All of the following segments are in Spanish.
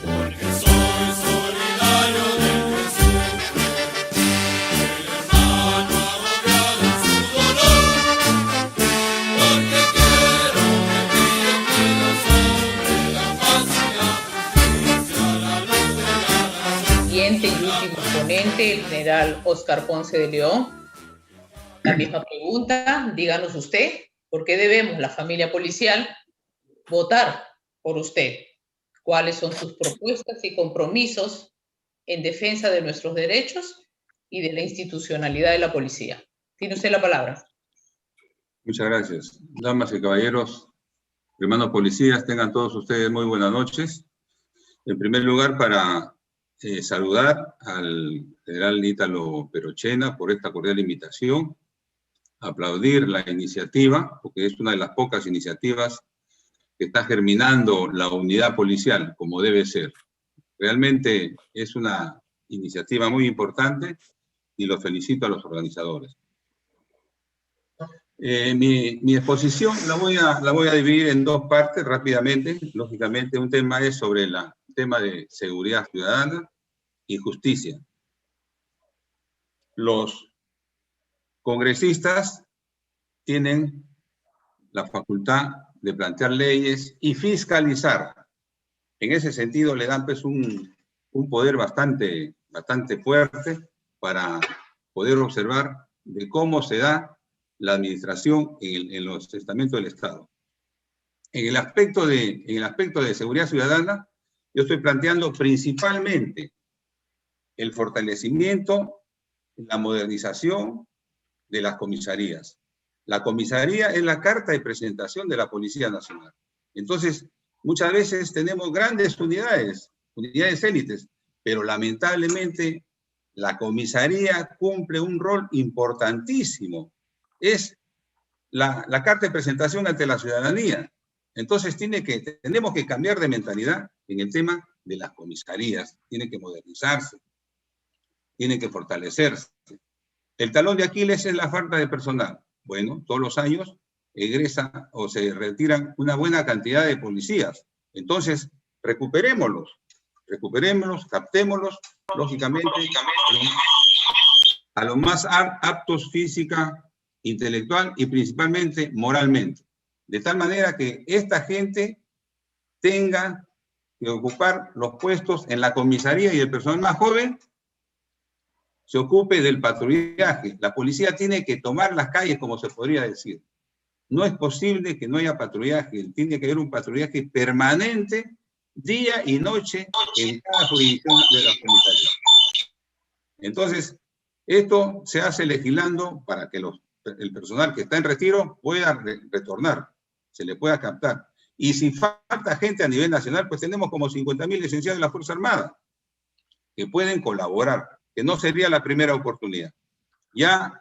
Porque soy solidario del que sufre, el hermano agobiado en su dolor. Porque quiero que brille sobre la paz y la justicia, la luz de la nación. Siguiente y último ponente, el general Óscar Ponce de León. La misma pregunta, díganos usted, ¿por qué debemos, la familia policial, votar por usted? ¿Cuáles son sus propuestas y compromisos en defensa de nuestros derechos y de la institucionalidad de la policía? Tiene usted la palabra. Muchas gracias. Damas y caballeros, hermanos policías, tengan todos ustedes muy buenas noches. En primer lugar, para saludar al general Ítalo Perochena por esta cordial invitación, aplaudir la iniciativa, porque es una de las pocas iniciativas que está germinando la unidad policial, como debe ser. Realmente es una iniciativa muy importante y los felicito a los organizadores. Mi exposición la voy a dividir en dos partes rápidamente. Lógicamente, un tema es sobre el tema de seguridad ciudadana y justicia. Los congresistas tienen la facultad de plantear leyes y fiscalizar. En ese sentido, le dan pues, un poder bastante fuerte para poder observar de cómo se da la administración en los estamentos del Estado. En el aspecto de seguridad ciudadana, yo estoy planteando principalmente el fortalecimiento, la modernización de las comisarías. La comisaría es la carta de presentación de la Policía Nacional. Entonces, muchas veces tenemos grandes unidades élites, pero lamentablemente la comisaría cumple un rol importantísimo. Es la carta de presentación ante la ciudadanía. Entonces, tenemos que cambiar de mentalidad en el tema de las comisarías. Tiene que modernizarse, tiene que fortalecerse. El talón de Aquiles es la falta de personal. Bueno, todos los años egresa o se retiran una buena cantidad de policías. Entonces, recuperémoslos, captémoslos, lógicamente, a los más aptos física, intelectual y principalmente moralmente. De tal manera que esta gente tenga que ocupar los puestos en la comisaría y el personal más joven se ocupe del patrullaje. La policía tiene que tomar las calles, como se podría decir. No es posible que no haya patrullaje. Tiene que haber un patrullaje permanente, día y noche, en cada jurisdicción de la comisaría. Entonces, esto se hace legislando para que el personal que está en retiro pueda retornar, se le pueda captar. Y si falta gente a nivel nacional, pues tenemos como 50.000 licenciados de la Fuerza Armada que pueden colaborar, que no sería la primera oportunidad. Ya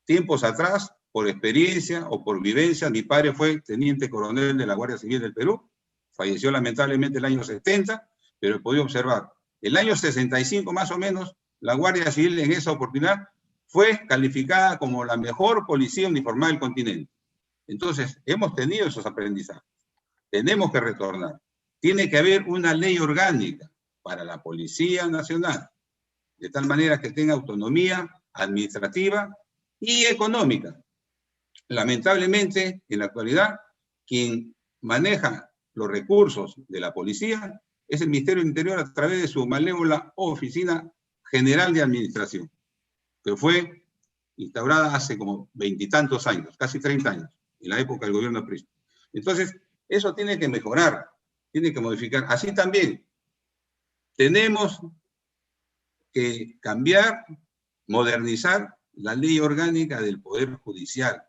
tiempos atrás, por experiencia o por vivencia, mi padre fue teniente coronel de la Guardia Civil del Perú, falleció lamentablemente el año 70, pero he podido observar, el año 65 más o menos, la Guardia Civil en esa oportunidad fue calificada como la mejor policía uniformada del continente. Entonces, hemos tenido esos aprendizajes. Tenemos que retornar. Tiene que haber una ley orgánica para la Policía Nacional, de tal manera que tenga autonomía administrativa y económica. Lamentablemente, en la actualidad, quien maneja los recursos de la policía es el Ministerio del Interior a través de su malévola Oficina General de Administración, que fue instaurada hace como 20 y tantos años, casi 30 años, en la época del gobierno de Prisco. Entonces, eso tiene que mejorar, tiene que modificar. Así también, tenemos que cambiar, modernizar la ley orgánica del Poder Judicial,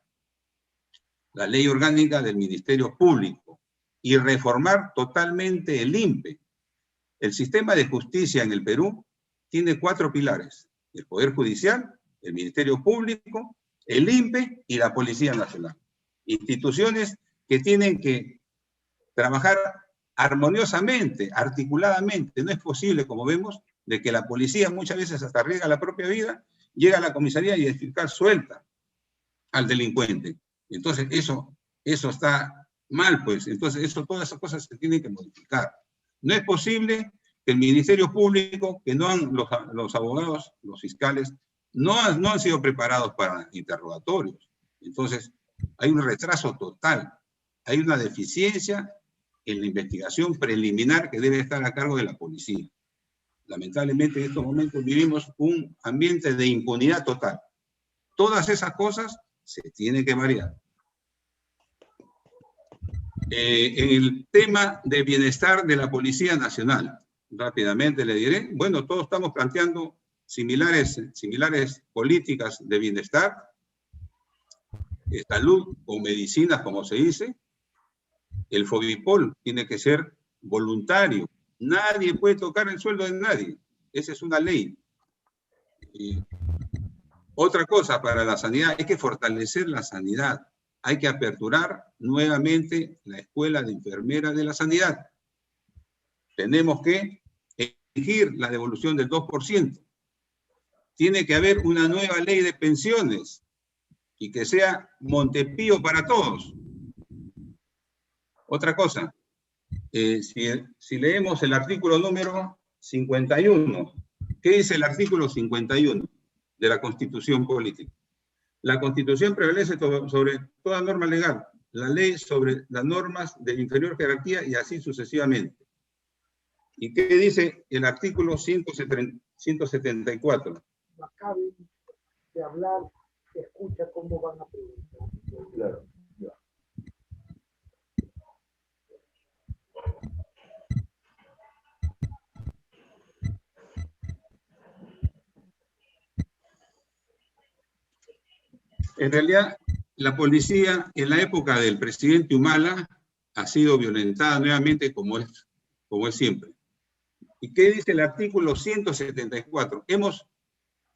la ley orgánica del Ministerio Público y reformar totalmente el INPE. El sistema de justicia en el Perú tiene 4 pilares: el Poder Judicial, el Ministerio Público, el INPE y la Policía Nacional. Instituciones que tienen que trabajar armoniosamente, articuladamente. No es posible, como vemos, de que la policía muchas veces hasta arriesga la propia vida, llega a la comisaría y el fiscal suelta al delincuente. Entonces, eso está mal, pues. Entonces, todas esas cosas se tienen que modificar. No es posible que el Ministerio Público, que no han, los abogados, los fiscales, no han sido preparados para interrogatorios. Entonces, hay un retraso total. Hay una deficiencia en la investigación preliminar que debe estar a cargo de la policía. Lamentablemente, en estos momentos vivimos un ambiente de impunidad total. Todas esas cosas se tienen que variar. En el tema de bienestar de la Policía Nacional, rápidamente le diré, bueno, todos estamos planteando similares políticas de bienestar, salud o medicinas, como se dice. El FOBIPOL tiene que ser voluntario. Nadie puede tocar el sueldo de nadie. Esa es una ley. Otra cosa para la sanidad, hay que fortalecer la sanidad. Hay que aperturar nuevamente la escuela de enfermeras de la sanidad. Tenemos que exigir la devolución del 2%. Tiene que haber una nueva ley de pensiones y que sea Montepío para todos. Otra cosa, si leemos el artículo número 51, ¿qué dice el artículo 51 de la Constitución Política? La Constitución prevalece sobre toda norma legal, la ley sobre las normas de inferior jerarquía y así sucesivamente. ¿Y qué dice el artículo 174? Acaben de hablar, se escucha cómo van a preguntar. Claro. En realidad, la policía en la época del presidente Humala ha sido violentada nuevamente como es siempre. ¿Y qué dice el artículo 174?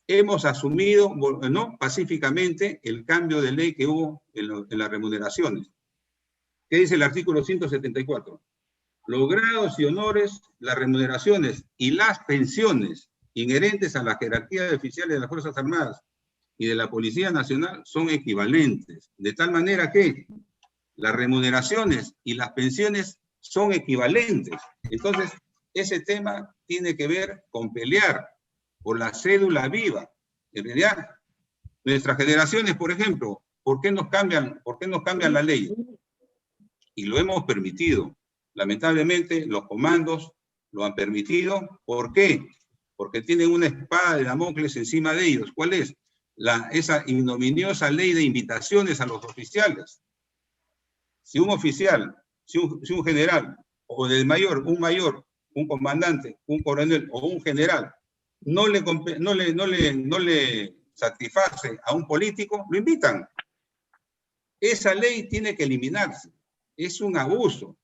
Hemos asumido, ¿no?, pacíficamente el cambio de ley que hubo en las remuneraciones. ¿Qué dice el artículo 174? Los grados y honores, las remuneraciones y las pensiones inherentes a la jerarquía de oficiales de las Fuerzas Armadas y de la Policía Nacional son equivalentes, de tal manera que las remuneraciones y las pensiones son equivalentes. Entonces, ese tema tiene que ver con pelear por la cédula viva. En realidad, nuestras generaciones, por ejemplo, ¿por qué nos cambian la ley? Y lo hemos permitido. Lamentablemente, los comandos lo han permitido. ¿Por qué? Porque tienen una espada de Damocles encima de ellos. ¿Cuál es? Esa ignominiosa ley de invitaciones a los oficiales. Si un oficial, si un general, o del mayor, un comandante, un coronel o un general, no le satisface a un político, lo invitan. Esa ley tiene que eliminarse. Es un abuso.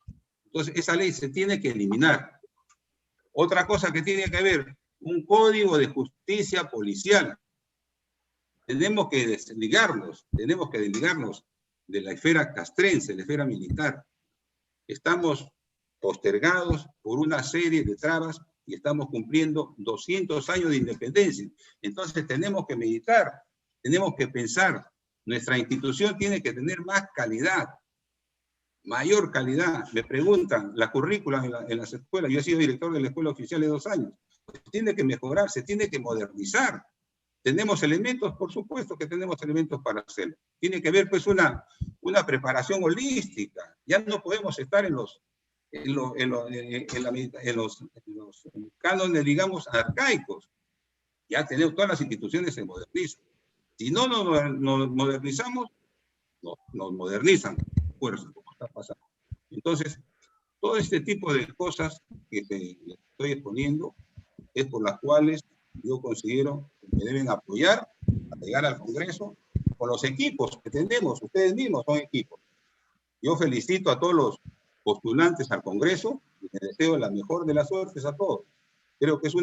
Entonces, esa ley se tiene que eliminar. Otra cosa que tiene que haber, un código de justicia policial. Tenemos que desligarnos de la esfera castrense, de la esfera militar. Estamos postergados por una serie de trabas y estamos cumpliendo 200 años de independencia. Entonces tenemos que meditar, tenemos que pensar. Nuestra institución tiene que tener más calidad, mayor calidad. Me preguntan, la currícula en las escuelas, yo he sido director de la escuela oficial de 2 años, pues tiene que mejorar, se tiene que modernizar. ¿Tenemos elementos? Por supuesto que tenemos elementos para hacerlo. Tiene que haber, pues, una preparación holística. Ya no podemos estar en los cánones, digamos, arcaicos. Ya tenemos, todas las instituciones se modernizan. Si no nos modernizamos, nos modernizan fuerzas, como está pasando. Entonces, todo este tipo de cosas que les estoy exponiendo es por las cuales yo considero que me deben apoyar a llegar al Congreso con los equipos que tenemos. Ustedes mismos son equipos. Yo felicito a todos los postulantes al Congreso y les deseo la mejor de las suertes a todos. Creo que es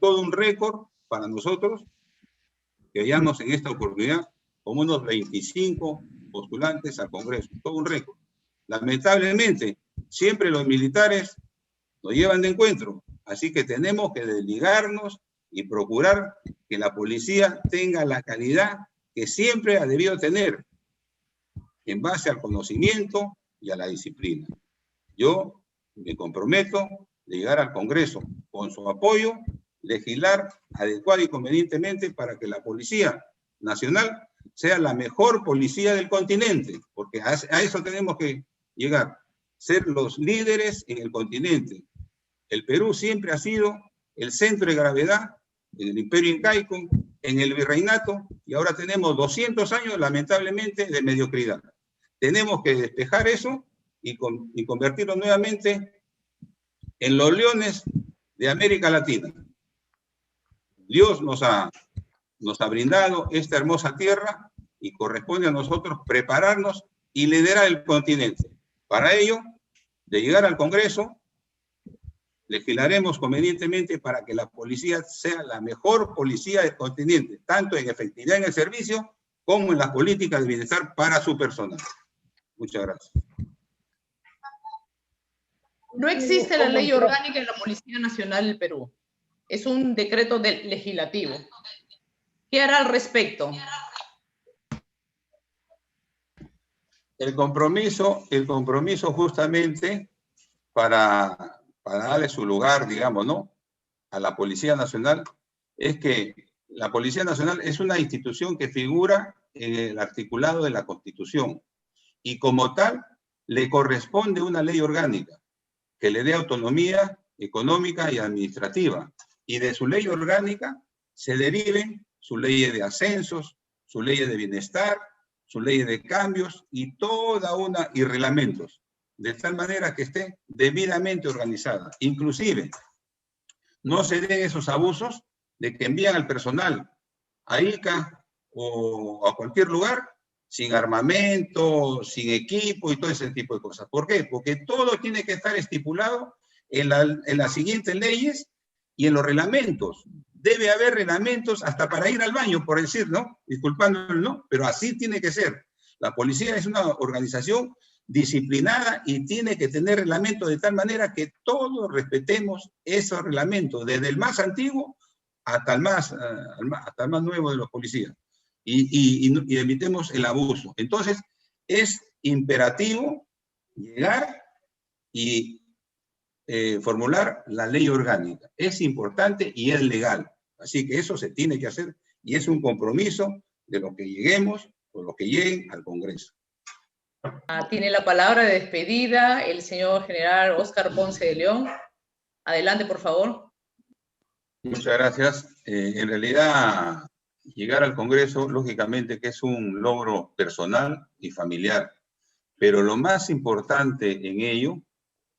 todo un récord para nosotros que hayamos en esta oportunidad como unos 25 postulantes al Congreso. Todo un récord. Lamentablemente, siempre los militares nos llevan de encuentro. Así que tenemos que desligarnos y procurar que la policía tenga la calidad que siempre ha debido tener, en base al conocimiento y a la disciplina. Yo me comprometo de llegar al Congreso con su apoyo, legislar adecuado y convenientemente para que la Policía Nacional sea la mejor policía del continente, porque a eso tenemos que llegar, ser los líderes en el continente. El Perú siempre ha sido el centro de gravedad en el Imperio Incaico, en el Virreinato, y ahora tenemos 200 años, lamentablemente, de mediocridad. Tenemos que despejar eso y convertirlo nuevamente en los leones de América Latina. Dios nos ha brindado esta hermosa tierra y corresponde a nosotros prepararnos y liderar el continente. Para ello, de llegar al Congreso, legislaremos convenientemente para que la policía sea la mejor policía del continente, tanto en efectividad en el servicio como en las políticas de bienestar para su personal. Muchas gracias. No existe la ley orgánica de la Policía Nacional del Perú. Es un decreto legislativo. ¿Qué hará al respecto? El compromiso justamente para darle su lugar, digamos, ¿no?, a la Policía Nacional, es que la Policía Nacional es una institución que figura en el articulado de la Constitución y como tal le corresponde una ley orgánica que le dé autonomía económica y administrativa, y de su ley orgánica se deriven sus leyes de ascensos, sus leyes de bienestar, sus leyes de cambios y reglamentos, de tal manera que esté debidamente organizada. Inclusive, no se den esos abusos de que envían al personal a Ica o a cualquier lugar sin armamento, sin equipo y todo ese tipo de cosas. ¿Por qué? Porque todo tiene que estar estipulado en las siguientes leyes y en los reglamentos. Debe haber reglamentos hasta para ir al baño, por decir, ¿no? Disculpándome, ¿no? Pero así tiene que ser. La policía es una organización disciplinada y tiene que tener reglamentos de tal manera que todos respetemos esos reglamentos, desde el más antiguo hasta el más nuevo de los policías. Y evitemos el abuso. Entonces, es imperativo llegar y formular la ley orgánica. Es importante y es legal. Así que eso se tiene que hacer y es un compromiso de los que lleguemos o los que lleguen al Congreso. Tiene la palabra de despedida el señor general Óscar Ponce de León. Adelante, por favor. Muchas gracias. En realidad, llegar al Congreso, lógicamente que es un logro personal y familiar, pero lo más importante en ello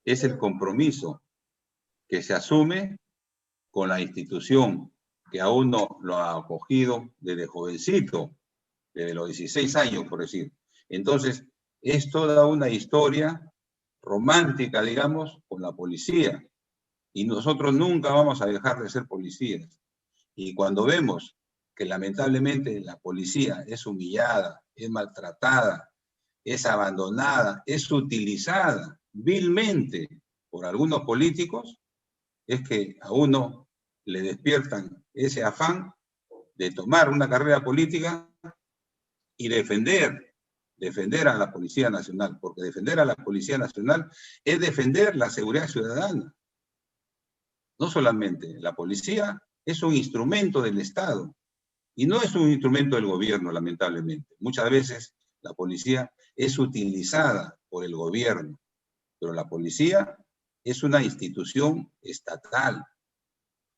es el compromiso que se asume con la institución que a uno lo ha acogido desde jovencito, desde los 16 años, por decir. Entonces, es toda una historia romántica, digamos, con la policía. Y nosotros nunca vamos a dejar de ser policías. Y cuando vemos que lamentablemente la policía es humillada, es maltratada, es abandonada, es utilizada vilmente por algunos políticos, es que a uno le despiertan ese afán de tomar una carrera política y defender a la Policía Nacional, porque defender a la Policía Nacional es defender la seguridad ciudadana. No solamente, la policía es un instrumento del Estado y no es un instrumento del gobierno, lamentablemente. Muchas veces la policía es utilizada por el gobierno, pero la policía es una institución estatal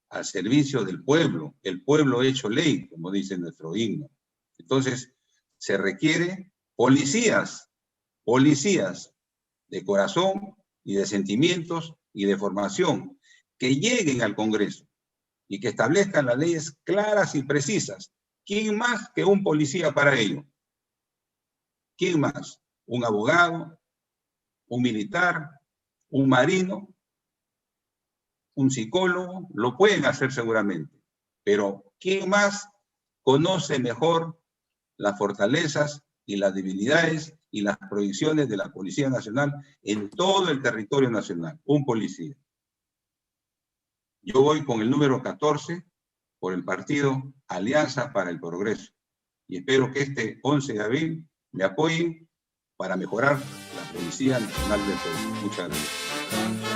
al servicio del pueblo, el pueblo hecho ley, como dice nuestro himno. Entonces, se requiere policías de corazón y de sentimientos y de formación que lleguen al Congreso y que establezcan las leyes claras y precisas. ¿Quién más que un policía para ello? ¿Quién más? ¿Un abogado? ¿Un militar? ¿Un marino? ¿Un psicólogo? Lo pueden hacer seguramente. Pero ¿quién más conoce mejor las fortalezas y las debilidades y las proyecciones de la Policía Nacional en todo el territorio nacional? Un policía. Yo voy con el número 14 por el partido Alianza para el Progreso y espero que este 11 de abril me apoyen para mejorar la Policía Nacional del Perú. Muchas gracias.